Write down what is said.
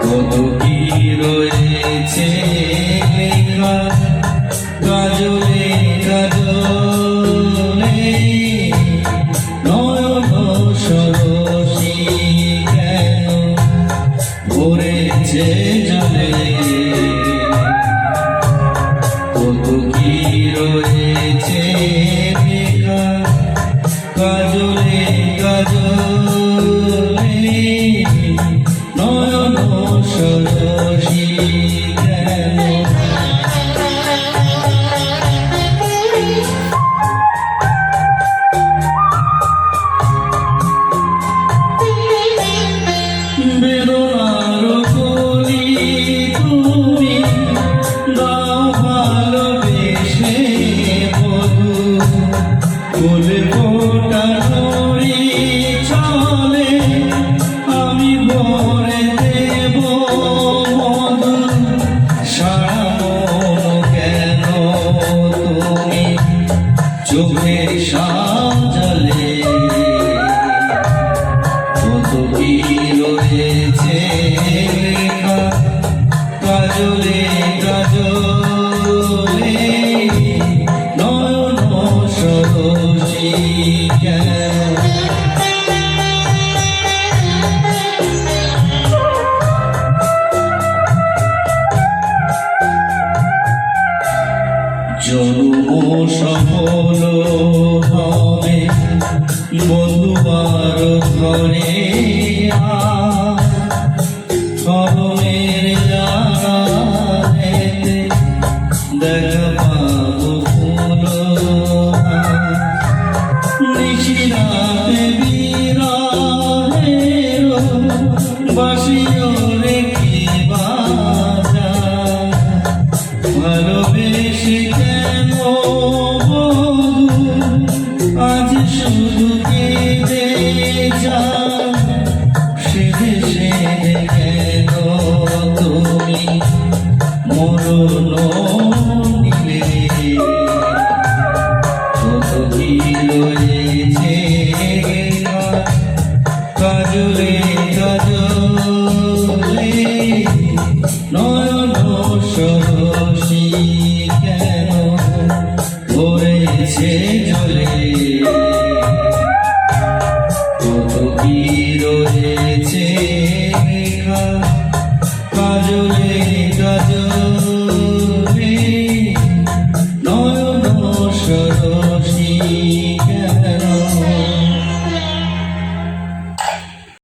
কত কি রয়েছে লেখা কাজলে কাজলে নয়ন সরসী কেন ভরেছে জলে কত কি রয়েছে লেখা কাজলে কাজলে নয়ন সরসী কেন বেদনার কলি তুমি দাও ভালোবেসে বধূ ফুলে ফোটা নড়ি চলে আমি ভরে দেব মধু সারা মন কেন তুমি চোখের সাজালে কত কি রয়েছে লেখা কাজলে কাজলে নয়ন সরসী কেন জন্ম সফল হবে বন্ধুবার ঘরে কলমের জানাতে দেখা পাবো ফুল নিশিরাতে বিরাহের বাসিও রেখে বাজা ভালোবেসে কেন বধূ আজ শুধু কেঁদে যাও সেধে সেধে কেন তুমি মরণ নিলে কত কি রয়েছে কাজলে কাজলে নয়ন সরসী কেন ভরেছে জলে কত কি রয়েছে লেখা কাজলে কাজলে নয়ন সরসী